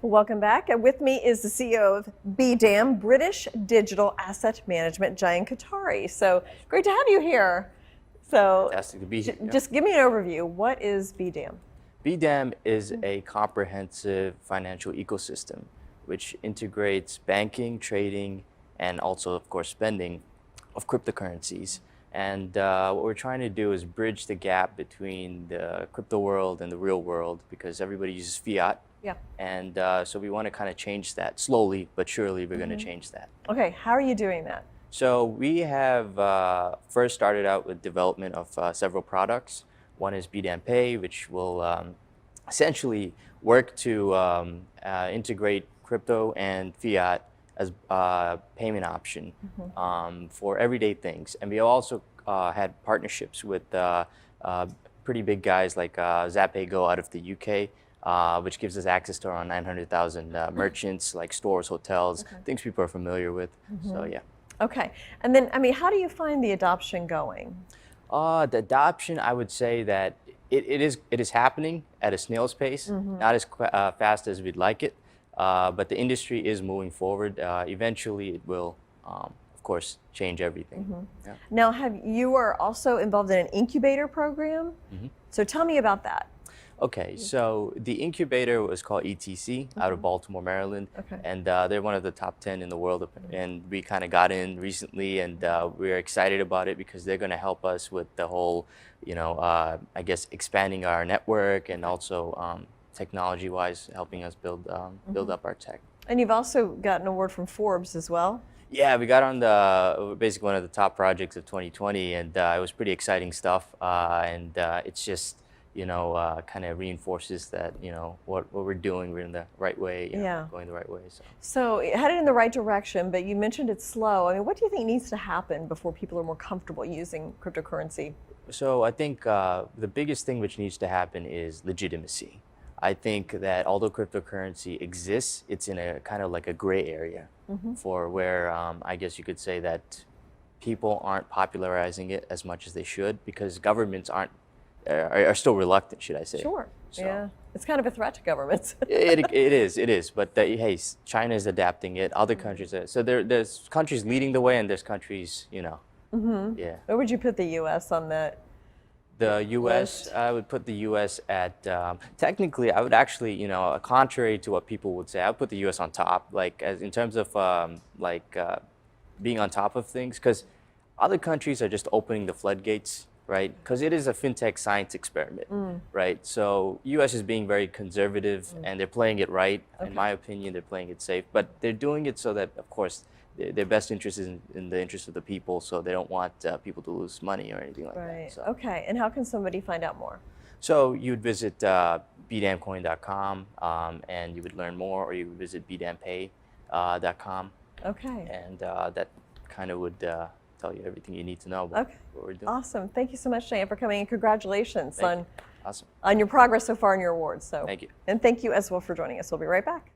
Welcome back. And with me is the CEO of BDAM, British Digital Asset Management, Jaian Cuttari. So great to have you here. So Fantastic to be here. Just give me an overview. What is BDAM? BDAM is a comprehensive financial ecosystem which integrates banking, trading, and also, of course, spending of cryptocurrencies. And what we're trying to do is bridge the gap between the crypto world and the real world, because everybody uses fiat. Yeah. And so we want to kind of change that slowly, but surely we're going to change that. Okay, how are you doing that? So we have first started out with development of several products. One is BDAM Pay, which will essentially work to integrate crypto and fiat as a payment option for everyday things. And we also had partnerships with pretty big guys like Go out of the UK, which gives us access to around 900,000 merchants, like stores, hotels, things people are familiar with. So yeah. Okay, and then, I mean, how do you find the adoption going? The adoption, I would say that it is happening at a snail's pace, not as fast as we'd like it, but the industry is moving forward. Eventually, it will, of course, change everything. Yeah. Now, you are also involved in an incubator program, so tell me about that. Okay, so the incubator was called ETC out of Baltimore, Maryland, and they're one of the top 10 in the world, and we kind of got in recently, and we're excited about it because they're going to help us with the whole, I guess, expanding our network and also technology-wise helping us build up our tech. And you've also got an award from Forbes as well. Yeah, we got on basically one of the top projects of 2020, and it was pretty exciting stuff, and it's just, kind of reinforces that, what we're doing, we're in the right way, going the right way. So headed in the right direction, but you mentioned it's slow. I mean, what do you think needs to happen before people are more comfortable using cryptocurrency? So I think the biggest thing which needs to happen is legitimacy. I think that although cryptocurrency exists, it's in a kind of like a gray area for where I guess you could say that people aren't popularizing it as much as they should, because governments are still reluctant, should I say. Sure, so, yeah. It's kind of a threat to governments. it is. But hey, China is adapting it, other countries are. So there's countries leading the way, and there's countries, Yeah. Where would you put the U.S. on that? The U.S., list? I would put the U.S. at, technically, I would actually, contrary to what people would say, I would put the U.S. on top, like in terms of being on top of things, because other countries are just opening the floodgates, right? Because it is a fintech science experiment, right? So U.S. is being very conservative, and they're playing it right. In my opinion, they're playing it safe, but they're doing it so that, of course, their best interest is in the interest of the people, so they don't want people to lose money or anything like that. So. Okay, and how can somebody find out more? So you'd visit bdamcoin.com and you would learn more, or you would visit bdampay.com. Okay. And that kind of would tell you everything you need to know about what we're doing. Awesome. Thank you so much, Jaian, for coming, and congratulations on your progress so far in your awards. Thank you. And thank you as well for joining us. We'll be right back.